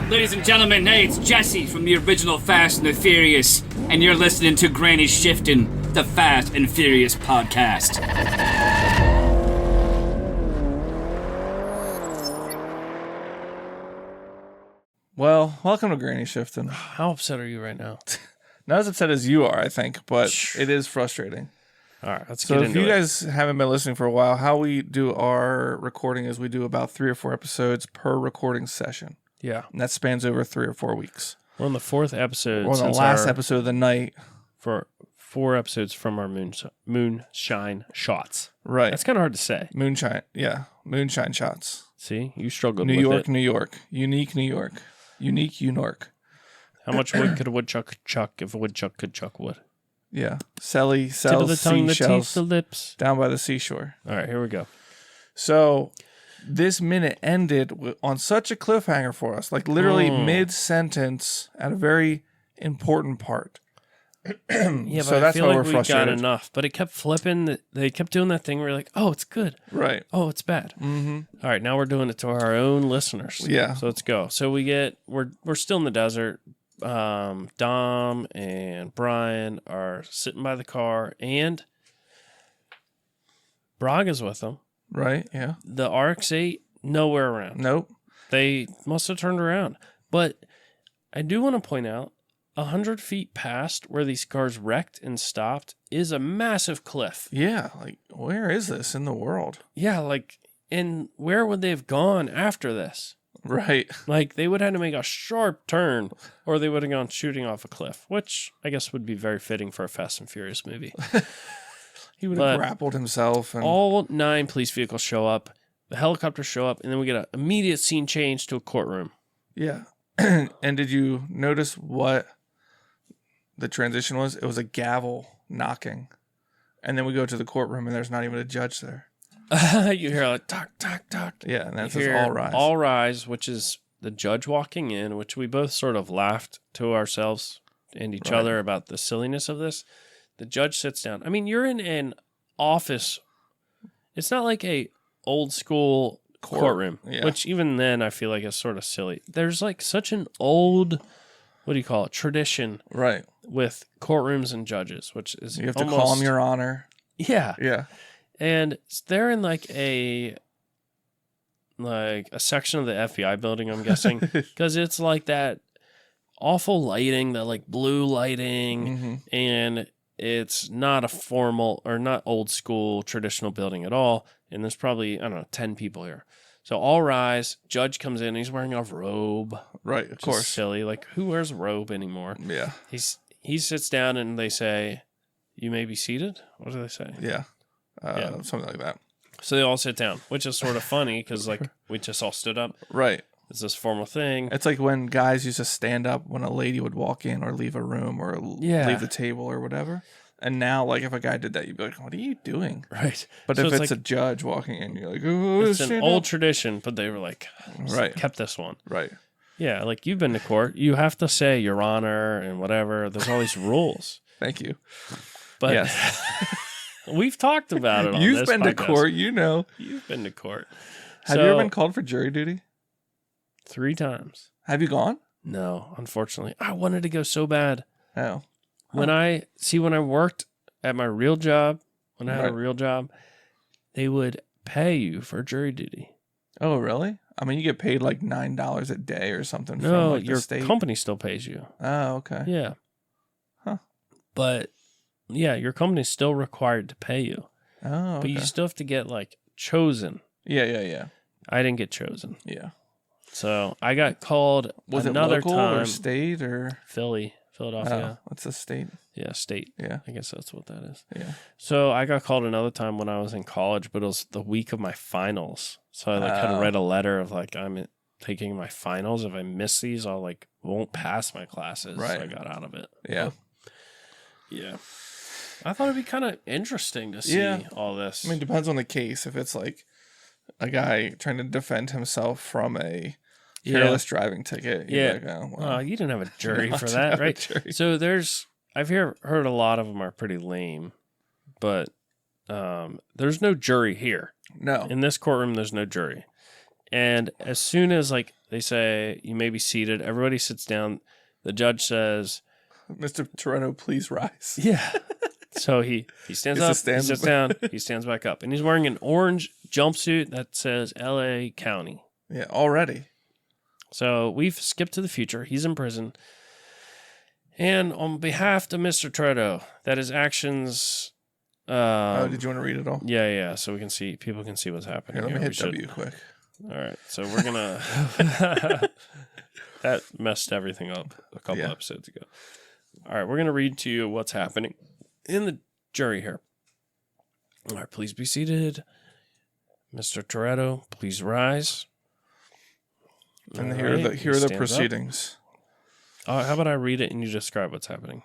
Ladies and gentlemen, hey, it's Jesse from the original Fast and the Furious, and you're listening to Granny Shifting, the Fast and Furious podcast. Well, welcome to Granny Shifting. How upset are you right now? Not as upset as you are, I think, but it is frustrating. All right, let's So get if into you it. guys haven't been listening for a while, how we do our recording is we do about 3 or 4 episodes per recording session. Yeah. And that spans over 3 or 4 weeks. We're on the 4th episode. We're on the last episode of the night. For 4 episodes from our moonshine shots. Right. That's kind of hard to say. Moonshine. Yeah. Moonshine shots. See? You struggled New with York, it. New York. Unique New York. Unique New York. How much wood could a woodchuck chuck if a woodchuck could chuck wood? Yeah. Sally Tip of sells the tongue, the teeth, seashells the lips. down by the seashore. All right, here we go. So this minute ended on such a cliffhanger for us, like literally mid-sentence at a very important part. Yeah, So but I that's feel why like we're we got frustrated. enough. But it kept flipping. They kept doing that thing where you're like, oh, it's good. Right. Oh, it's bad. Mm-hmm. All right, now we're doing it to our own listeners. Yeah. So let's go. So we're still in the desert. Dom and Brian are sitting by the car, and Braga's with them. Right. Yeah. The RX-8 nowhere around. Nope. They must have turned around. But I do want to point out 100 feet past where these cars wrecked and stopped is a massive cliff. Yeah. Like, where is this in the world? Yeah, like, and where would they have gone after this? Right. Like, they would have to make a sharp turn, or they would have gone shooting off a cliff, which I guess would be very fitting for a Fast and Furious movie. He would have grappled himself. And All 9 police vehicles show up, the helicopters show up, and then we get an immediate scene change to a courtroom. Yeah. And did you notice what the transition was? It was a gavel knocking. And then we go to the courtroom, and there's not even a judge there. You hear like, talk, talk, talk. Yeah, and that You says hear all rise. All rise, which is the judge walking in, which we both sort of laughed to ourselves and each other about the silliness of this. The judge sits down. I mean, you're in an office. It's not like a old school courtroom, which even then I feel like is sort of silly. There's like such an old, what do you call it, tradition with courtrooms and judges, which is you have to call them your honor. Yeah. Yeah. And they're in like a section of the FBI building, I'm guessing, because it's like that awful lighting, that like blue lighting, and it's not a formal or not old school traditional building at all. And there's probably, I don't know, 10 people here. So all rise, judge comes in, he's wearing a robe. Right, of course. Silly. Like, who wears a robe anymore? Yeah. He sits down and they say, "You may be seated." What do they say? Yeah. Something like that. So they all sit down, which is sort of funny because like we just all stood up. Right. It's this formal thing. It's like when guys used to stand up when a lady would walk in or leave a room or leave the table or whatever. And now, like, if a guy did that, you'd be like, "What are you doing?" Right. But so if it's like, a judge walking in, you're like, "Oh, it's an old up. tradition," but they were like, kept this one. Right. Yeah, like you've been to court. You have to say Your Honor and whatever. There's all these rules. Thank you. But yes. We've talked about it on You've this been podcast. to court, you know. You've been to court. Have you ever been called for jury duty? 3 times. Have you gone? No, unfortunately. I wanted to go so bad. Oh. When I worked at my real job, when I had a real job, they would pay you for jury duty. Oh, really? I mean, you get paid like $9 a day or something. No, from like your the state. company still pays you. Oh, okay. Yeah. Huh. But yeah, your company's still required to pay you. Oh, okay. But you still have to get like chosen. Yeah. I didn't get chosen. Yeah. So I got called Was another it local time. or state or Philadelphia. What's the state? Yeah, state. Yeah. I guess that's what that is. Yeah. So I got called another time when I was in college, but it was the week of my finals. So I had to write a letter of like, I'm taking my finals. If I miss these, I'll like won't pass my classes. Right. So I got out of it. Yeah. Yeah. I thought it'd be kind of interesting to see all this. I mean, it depends on the case. If it's like a guy trying to defend himself from a careless driving ticket, you're like, oh, well, you didn't have a jury for that, right? So I've heard a lot of them are pretty lame, but there's no jury here. No. In this courtroom, there's no jury. And as soon as like they say you may be seated, everybody sits down. The judge says, Mr. Toretto, please rise. yeah. So he stands up, he sits down, he stands back up. And he's wearing an orange jumpsuit that says LA County. Yeah, already. So we've skipped to the future. He's in prison. And on behalf of Mr. Toretto, that his actions... did you want to read it all? Yeah. So we can see, people can see what's happening. Here, let me hit We W quick. All right. So we're going to... That messed everything up a couple episodes ago. All right. We're going to read to you what's happening in the jury here. All right. Please be seated. Mr. Toretto, please rise. And here are the proceedings. How about I read it and you describe what's happening?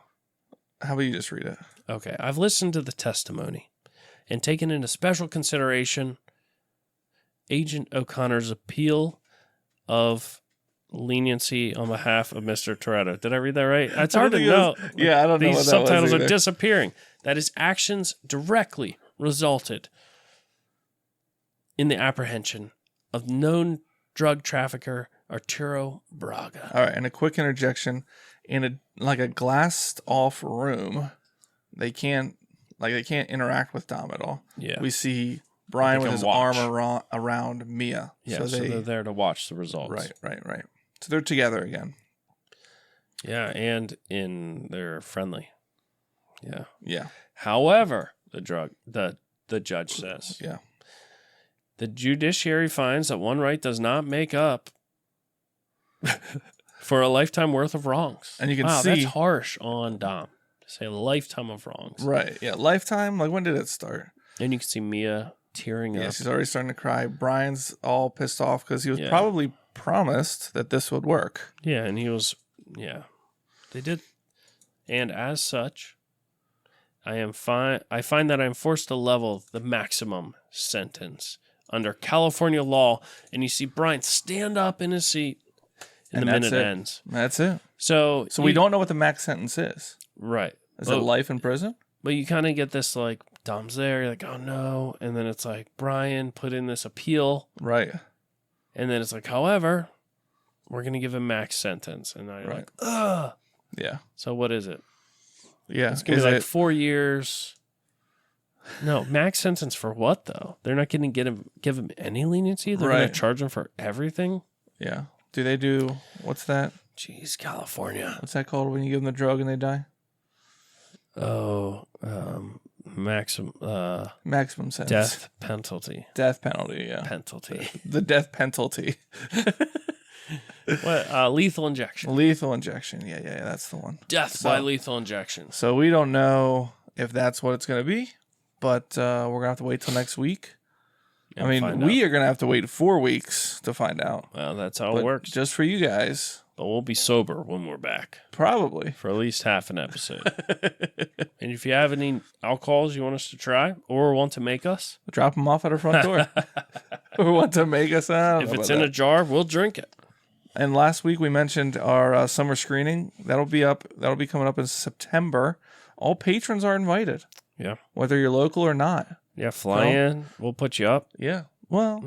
How about you just read it? Okay. I've listened to the testimony and taken into special consideration Agent O'Connor's appeal of leniency on behalf of Mr. Toretto. Did I read that right? It's hard to know. Yeah, I don't know what These that subtitles was are either. disappearing. That his actions directly resulted in the apprehension of known drug trafficker Arturo Braga. All right, and a quick interjection. In a glassed off room, they can't interact with Dom at all. Yeah. We see Brian They with can his watch. arm around Mia. Yeah, so they're there to watch the results. Right. So they're together again. Yeah, and they're friendly. Yeah. Yeah. However, the judge says, Yeah. the judiciary finds that one right does not make up for a lifetime worth of wrongs. And you can That's see harsh on Dom to say a lifetime of wrongs. Right. Yeah. Lifetime. Like, when did it start? And you can see Mia tearing Yeah, up. she's already starting to cry. Brian's all pissed off because he was Yeah. probably promised that this would work. Yeah, and he was, they did. And as such, I find that I am forced to level the maximum sentence under California law. And you see Brian stand up in his seat and the minute ends. That's it. So we don't know what the max sentence is. Right. Is it life in prison? But you kind of get this, like, Dom's there, you're like, oh no. And then it's like, Brian put in this appeal. Right. And then it's like, however, we're going to give him max sentence. And now you're like, ugh. Yeah. So what is it? Yeah. It's going to be like 4 years. No, max sentence for what, though? They're not going to give him any leniency? They're going to charge him for everything? Yeah. Do they do, what's that? Jeez, California. What's that called when you give them the drug and they die? Oh, maximum sentence. death penalty. Death penalty, yeah. Penalty. The death penalty. What? Lethal injection. Lethal injection. Yeah, that's the one. Death by lethal injection. So we don't know if that's what it's going to be, but we're going to have to wait till next week. Yeah, I mean, we are going to have to wait 4 weeks to find out. Well, that's how it works. Just for you guys. But we'll be sober when we're back. Probably. For at least half an episode. And if you have any alcohols you want us to try or want to make us, drop them off at our front door. Or want to make us out. If it's in a jar, we'll drink it. And last week we mentioned our summer screening. That'll be coming up in September. All patrons are invited. Yeah. Whether you're local or not. Yeah, fly in. We'll put you up. Yeah. Well.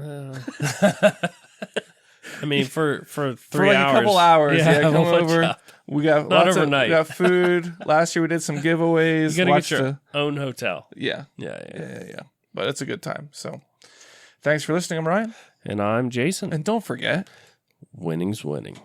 I mean, for 3 hours. For like a couple hours. Yeah, come we'll over. We got Not overnight. We got food. Last year we did some giveaways. You gotta get your own hotel. Yeah. Yeah. But it's a good time. So thanks for listening. I'm Ryan. And I'm Jason. And don't forget, winning's winning.